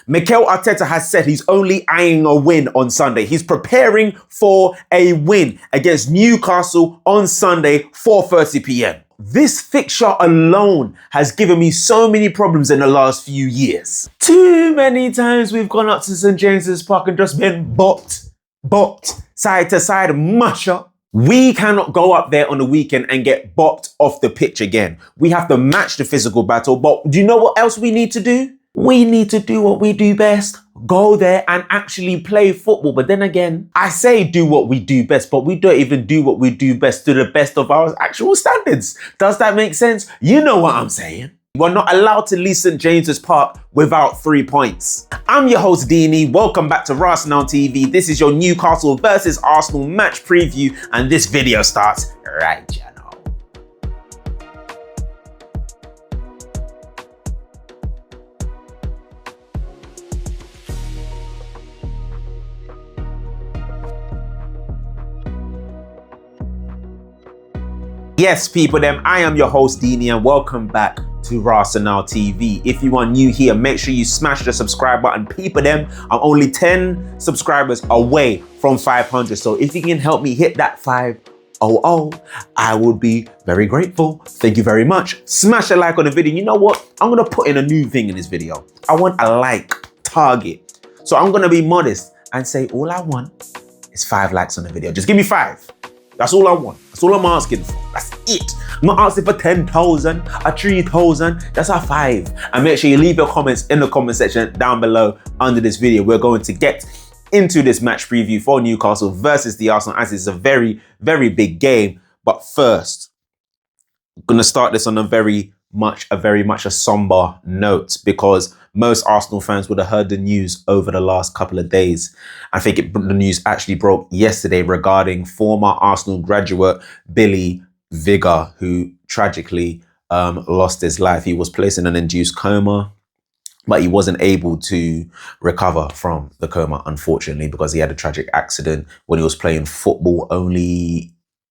MIKEL Arteta has said he's only eyeing a win on Sunday. He's preparing for a win against Newcastle on Sunday, 4:30 p.m. This fixture alone has given me so many problems in the last few years. Too many times we've gone up to St James's Park and just been bopped, side to side, mush up. We cannot go up there on the weekend and get bopped off the pitch again. We have to match the physical battle, but do you know what else we need to do? We need to do what we do best. Go there and actually play football. But then again, I say do what we do best, but we don't even do what we do best to the best of our actual standards. Does that make sense? You know what I'm saying. We're not allowed to leave St James's Park without 3 points. I'm your host, Dini. Welcome back to Arsenal TV. This is your Newcastle versus Arsenal match preview, and this video starts right now. Yes, people, I am your host, Dini, and welcome back to Arsenal TV. If you are new here, make sure you smash the subscribe button. People, I'm only 10 subscribers away from 500. So if you can help me hit that 500, I would be very grateful. Thank you very much. Smash a like on the video. You know what? I'm going to put in a new thing in this video. I want a like target. So I'm going to be modest and say all I want is 5 likes on the video. Just give me 5. That's all I want. That's all I'm asking for. That's it. I'm not asking for 10,000 or 3,000. That's a 5. And make sure you leave your comments in the comment section down below under this video. We're going to get into this match preview for Newcastle versus the Arsenal, as it's a very, very big game. But first, I'm going to start this on a very much a somber note, because most Arsenal fans would have heard the news over the last couple of days. I think the news actually broke yesterday regarding former Arsenal graduate Billy Vigor, who tragically lost his life. He was placed in an induced coma, but he wasn't able to recover from the coma, unfortunately, because he had a tragic accident when he was playing football only,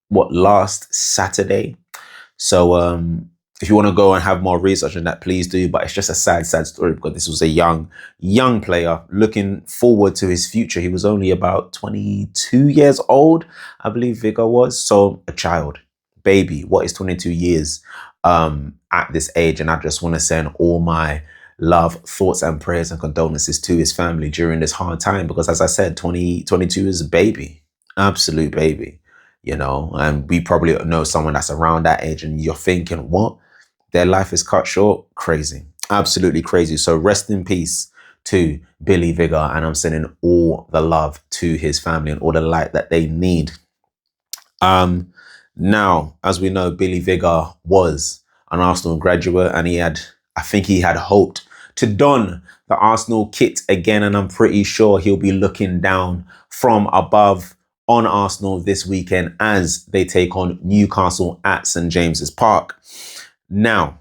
last Saturday. So, if you want to go and have more research on that, please do. But it's just a sad story, because this was a young player looking forward to his future. He was only about 22 years old, I believe Vigor was. So a child, baby, what is 22 years at this age? And I just want to send all my love, thoughts and prayers and condolences to his family during this hard time. Because as I said, 22 is a baby, absolute baby, you know. And we probably know someone that's around that age and you're thinking, what? Their life is cut short. Crazy. Absolutely crazy. So rest in peace to Billy Vigor. And I'm sending all the love to his family and all the light that they need. Now, as we know, Billy Vigor was an Arsenal graduate, and I think he had hoped to don the Arsenal kit again. And I'm pretty sure he'll be looking down from above on Arsenal this weekend as they take on Newcastle at St James's Park. Now,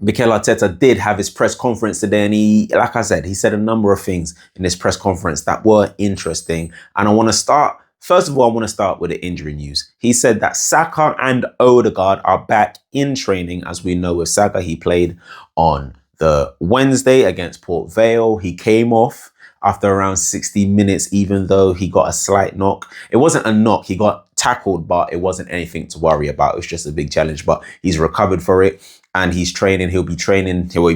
MIKEL Arteta did have his press conference today, and he, like I said, he said a number of things in this press conference that were interesting. And I want to start with the injury news. He said that Saka and Odegaard are back in training. As we know, with Saka, he played on the Wednesday against Port Vale. He came off after around 60 minutes, even though he got a slight knock. It wasn't a knock, he got tackled, but it wasn't anything to worry about. It was just a big challenge, but he's recovered for it and he's training.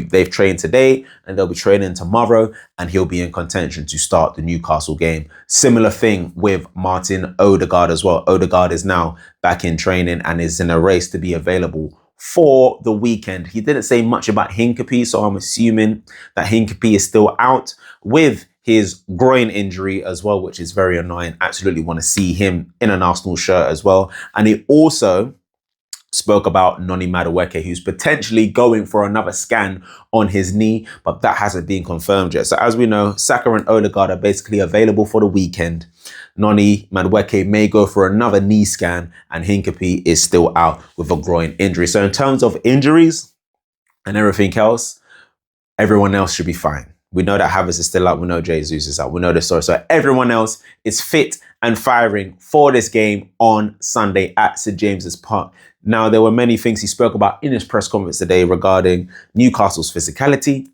They've trained today and they'll be training tomorrow, and he'll be in contention to start the Newcastle game. Similar thing with Martin Odegaard as well. Odegaard is now back in training and is in a race to be available for the weekend. He didn't say much about Hincapie, so I'm assuming that Hincapie is still out with his groin injury as well, which is very annoying. Absolutely want to see him in an Arsenal shirt as well. And he also spoke about Noni Madueke, who's potentially going for another scan on his knee, but that hasn't been confirmed yet. So as we know, Saka and Odegaard are basically available for the weekend. Noni Madueke may go for another knee scan, and Hincapie is still out with a groin injury. So in terms of injuries and everything else, everyone else should be fine. We know that Havertz is still out. We know Jesus is out. We know this story. So everyone else is fit and firing for this game on Sunday at St James's Park. Now, there were many things he spoke about in his press conference today regarding Newcastle's physicality,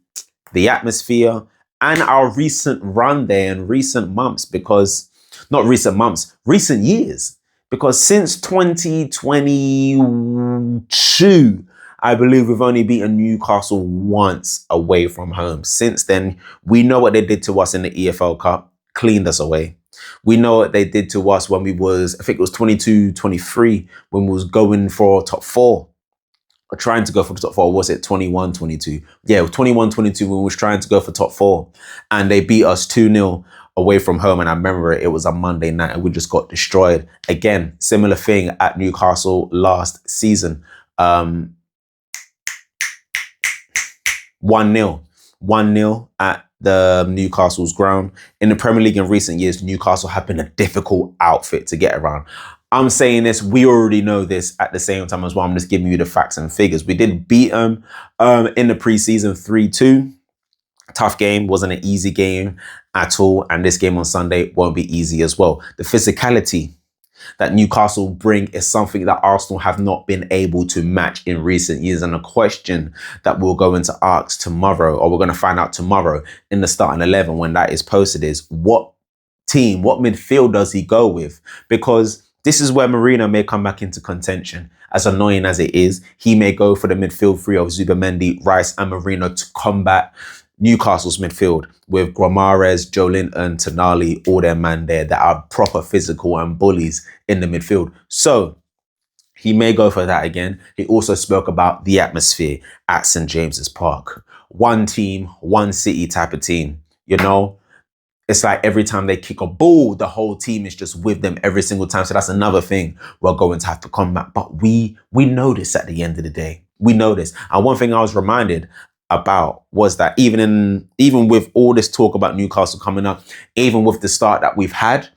the atmosphere, and our recent run there in recent months, because not recent months, recent years, because since 2022, I believe we've only beaten Newcastle once away from home. Since then, we know what they did to us in the EFL Cup, cleaned us away. We know what they did to us when we was, I think it was 22-23, when we was going for top 4. Or trying to go for the top 4. Was it 21-22? Yeah, it was 21-22 when we was trying to go for top 4. And they beat us 2-0 away from home. And I remember it was a Monday night and we just got destroyed. Again, similar thing at Newcastle last season. 1-0. 1-0 at the Newcastle's ground. In the Premier League in recent years, Newcastle have been a difficult outfit to get around. I'm saying this, we already know this at the same time as well. I'm just giving you the facts and figures. We did beat them in the preseason 3-2. Tough game, wasn't an easy game at all. And this game on Sunday won't be easy as well. The physicality that Newcastle bring is something that Arsenal have not been able to match in recent years. And a question that we'll go into ask tomorrow, or we're going to find out tomorrow in the starting 11 when that is posted, is what team, what midfield does he go with? Because this is where Mourinho may come back into contention. As annoying as it is, he may go for the midfield three of Zubimendi, Rice and Mourinho to combat Newcastle's midfield with Guimaraes, Joelinton, Tonali, all their man there that are proper physical and bullies in the midfield. So he may go for that again. He also spoke about the atmosphere at St. James's Park. One team, one city type of team, you know? It's like every time they kick a ball, the whole team is just with them every single time. So that's another thing we're going to have to combat. But we know this at the end of the day. We know this. And one thing I was reminded about was that even with all this talk about Newcastle coming up, even with the start that we've had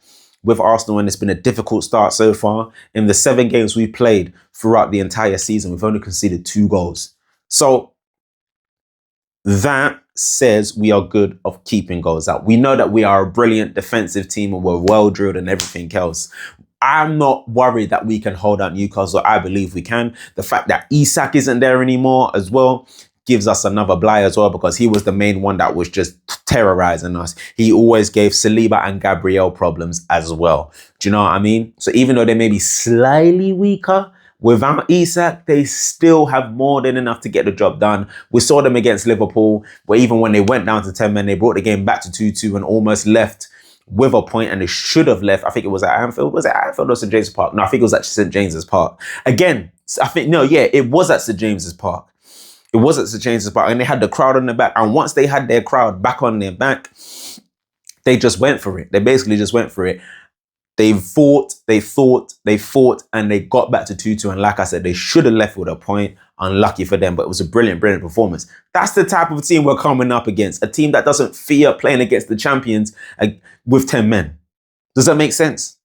with Arsenal, and it's been a difficult start so far, in the 7 games we've played throughout the entire season, we've only conceded 2 goals. So that says we are good of keeping goals out. We know that we are a brilliant defensive team and we're well drilled and everything else. I'm not worried that we can hold out Newcastle. I believe we can. The fact that Isak isn't there anymore as well gives us another bly as well, because he was the main one that was just terrorizing us. He always gave Saliba and Gabriel problems as well. Do you know what I mean? So even though they may be slightly weaker, without Isak, they still have more than enough to get the job done. We saw them against Liverpool, where even when they went down to 10 men, they brought the game back to 2-2 and almost left with a point, and they should have left. I think it was at Anfield. Was it Anfield or St. James's Park? No, I think it was at St. James's Park. Again, I think, no, yeah, it was at St. James's Park. It was at St. James's Park, and they had the crowd on their back. And once they had their crowd back on their back, they just went for it. They basically just went for it. They fought, and they got back to 2-2. And like I said, they should have left with a point. Unlucky for them, but it was a brilliant performance. That's the type of team we're coming up against. A team that doesn't fear playing against the champions with 10 men. Does that make sense?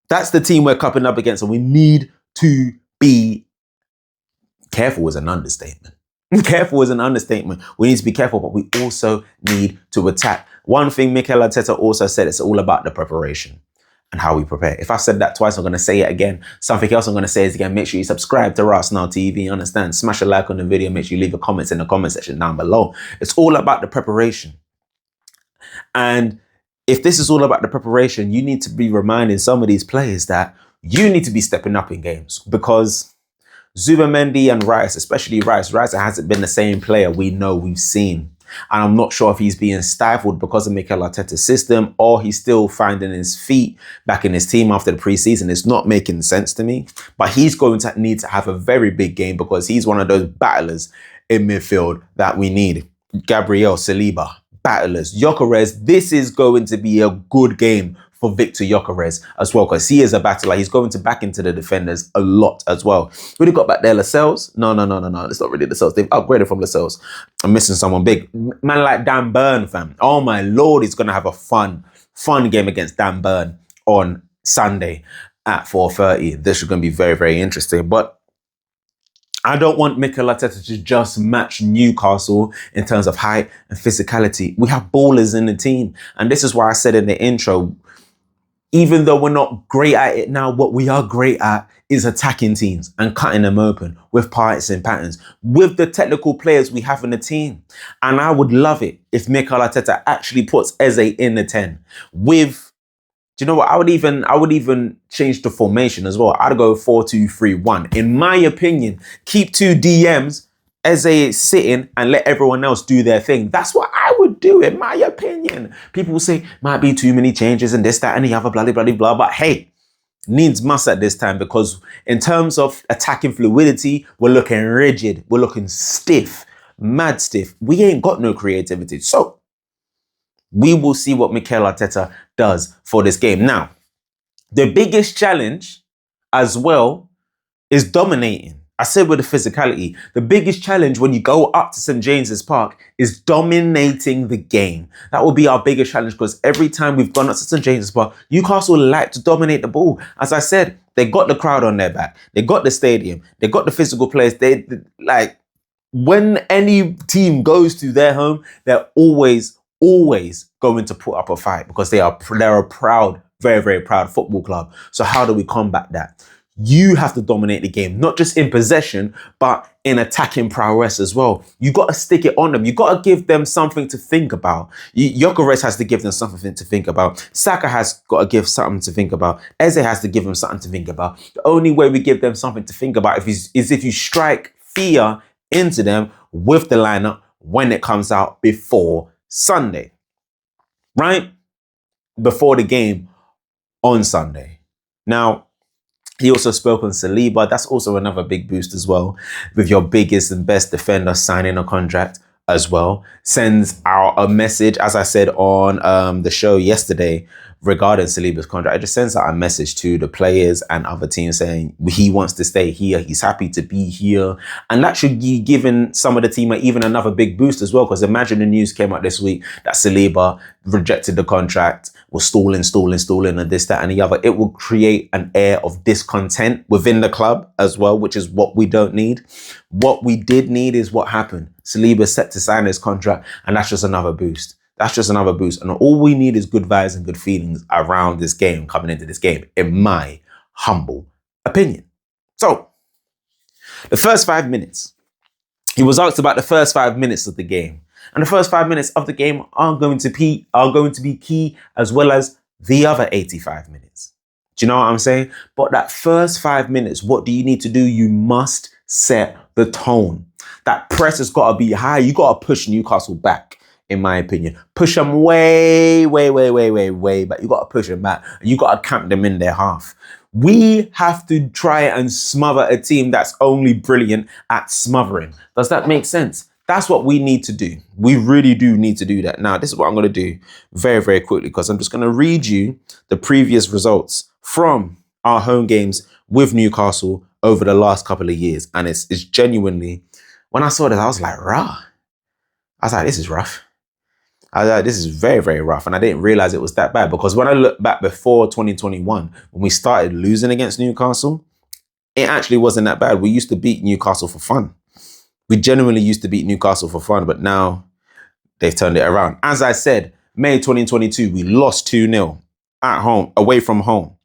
That's the team we're coming up against, and we need to be careful is an understatement. Careful is an understatement. We need to be careful, but we also need to attack. One thing Mikel Arteta also said, it's all about the preparation and how we prepare. If I said that twice, I'm going to say it again. Something else I'm going to say is again, make sure you subscribe to Arsenal TV. Understand? Smash a like on the video. Make sure you leave your comments in the comment section down below. It's all about the preparation. And if this is all about the preparation, you need to be reminding some of these players that you need to be stepping up in games, because Zubimendi and Rice, especially Rice hasn't been the same player we've seen. And I'm not sure if he's being stifled because of Mikel Arteta's system, or he's still finding his feet back in his team after the preseason. It's not making sense to me. But he's going to need to have a very big game, because he's one of those battlers in midfield that we need. Gabriel, Saliba, battlers. Gyökeres, this is going to be a good game for Victor Gyökeres as well, because he is a battler. He's going to back into the defenders a lot as well. Really got back there, Lascelles? No. It's not really Lascelles. They've upgraded from Lascelles. I'm missing someone big. Man like Dan Burn, fam. Oh my Lord, he's going to have a fun game against Dan Burn on Sunday at 4:30. This is going to be very, very interesting. But I don't want Mikel Arteta to just match Newcastle in terms of height and physicality. We have ballers in the team. And this is why I said in the intro, Even though we're not great at it now, what we are great at is attacking teams and cutting them open with parts and patterns, with the technical players we have in the team. And I would love it if MIKEL ARTETA actually puts Eze in the 10 with, do you know what? I would even change the formation as well. I'd go 4-2-3-1. In my opinion, keep 2 DMs, Eze is sitting, and let everyone else do their thing. That's what I would do, in my opinion. People will say, might be too many changes and this, that, and the other, blah, blah, blah, blah. But hey, needs must at this time, because in terms of attacking fluidity, we're looking rigid. We're looking stiff, mad stiff. We ain't got no creativity. So we will see what MIKEL ARTETA does for this game. Now, the biggest challenge as well is dominating. I said with the physicality, the biggest challenge when you go up to St. James's Park is dominating the game. That will be our biggest challenge, because every time we've gone up to St. James's Park, Newcastle like to dominate the ball. As I said, they got the crowd on their back. They got the stadium. They got the physical players. They like, when any team goes to their home, they're always going to put up a fight, because they're a proud, very, very proud football club. So how do we combat that? You have to dominate the game, not just in possession, but in attacking prowess as well. You got to stick it on them. You got to give them something to think about. Gyökeres has to give them something to think about. Saka has got to give something to think about. Eze has to give them something to think about. The only way we give them something to think about is if you strike fear into them with the lineup when it comes out before Sunday, right? Before the game on Sunday. Now, he also spoke on Saliba. That's also another big boost as well, with your biggest and best defender signing a contract as well. Sends out a message, as I said on the show yesterday regarding Saliba's contract. It just sends out a message to the players and other teams saying he wants to stay here. He's happy to be here. And that should be giving some of the team even another big boost as well, because imagine the news came out this week that Saliba rejected the contract, was stalling, and this, that, and the other. It will create an air of discontent within the club as well, which is what we don't need. What we did need is what happened. Saliba set to sign his contract, and that's just another boost. That's just another boost. And all we need is good vibes and good feelings around this game, coming into this game, in my humble opinion. So, the first 5 minutes. He was asked about the first 5 minutes of the game. And the first 5 minutes of the game are going to be key, as well as the other 85 minutes. Do you know what I'm saying? But that first 5 minutes, what do you need to do? You must set the tone. That press has got to be high. You got to push Newcastle back, in my opinion. Push them way back. You got to push them back. And you got to camp them in their half. We have to try and smother a team that's only brilliant at smothering. Does that make sense? That's what we need to do. We really do need to do that. Now, this is what I'm going to do very, very quickly, because I'm just going to read you the previous results from our home games with Newcastle over the last couple of years. And it's genuinely, when I saw this, I was like, rah. I was like, this is rough. I was like, this is very, very rough. And I didn't realize it was that bad, because when I look back before 2021, when we started losing against Newcastle, it actually wasn't that bad. We used to beat Newcastle for fun. We genuinely used to beat Newcastle for fun, but now they've turned it around. As I said, May 2022, we lost 2-0 at home, away from home.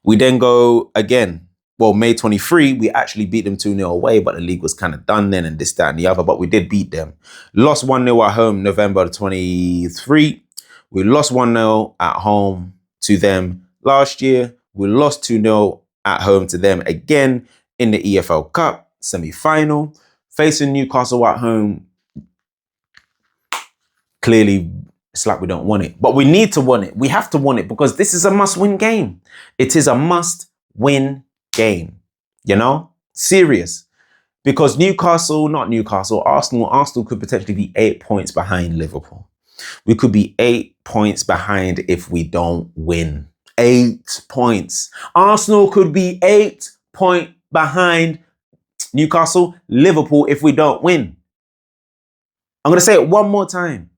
We then go again. Well, May 23, we actually beat them 2-0 away, but the league was kind of done then, and this, that, and the other, but we did beat them. Lost 1-0 at home, November 23. We lost 1-0 at home to them last year. We lost 2-0 at home to them again in the EFL Cup semi-final. Facing Newcastle at home, clearly it's like we don't want it. But we need to want it. We have to want it, because this is a must-win game. It is a must-win game. You know? Serious. Because Arsenal could potentially be 8 points behind Liverpool. We could be 8 points behind if we don't win. 8 points. Arsenal could be 8 points behind Newcastle, Liverpool, if we don't win. I'm going to say it one more time.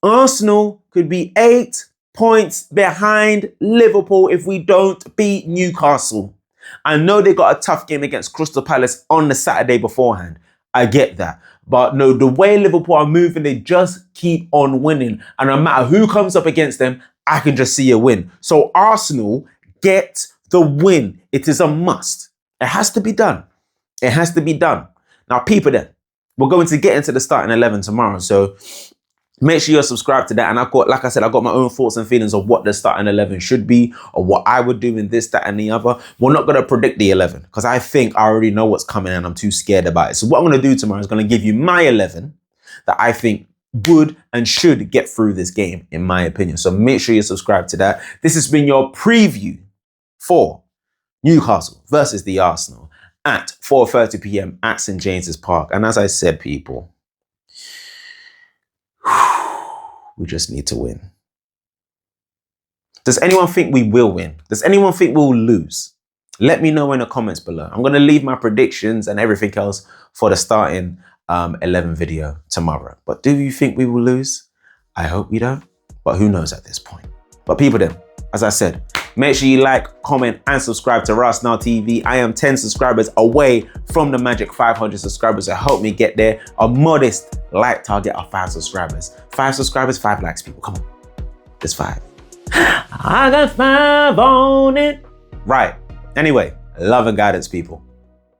Arsenal could be 8 points behind Liverpool if we don't beat Newcastle. I know they got a tough game against Crystal Palace on the Saturday beforehand. I get that. But no, the way Liverpool are moving, they just keep on winning. And no matter who comes up against them, I can just see a win. So Arsenal, get the win. It is a must. It has to be done. It has to be done. Now, people then, we're going to get into the starting 11 tomorrow. So make sure you're subscribed to that. And I've got, like I said, I've got my own thoughts and feelings of what the starting 11 should be or what I would do in this, that, and the other. We're not going to predict the 11 because I think I already know what's coming and I'm too scared about it. So what I'm going to do tomorrow is going to give you my 11 that I think would and should get through this game, in my opinion. So make sure you're subscribed to that. This has been your preview for Newcastle versus the Arsenal at 4:30 p.m. at St. James's Park. And as I said, people, we just need to win. Does anyone think we will win? Does anyone think we'll lose? Let me know in the comments below. I'm going to leave my predictions and everything else for the starting 11 video tomorrow. But do you think we will lose? I hope we don't, but who knows at this point. But people then, as I said, make sure you like, comment, and subscribe to Arsenal TV. I am 10 subscribers away from the magic 500 subscribers. So help me get there. A modest like target of 5 subscribers. 5 subscribers, 5 likes, people. Come on. There's 5. I got 5 on it. Right. Anyway, love and guidance, people.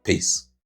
Peace.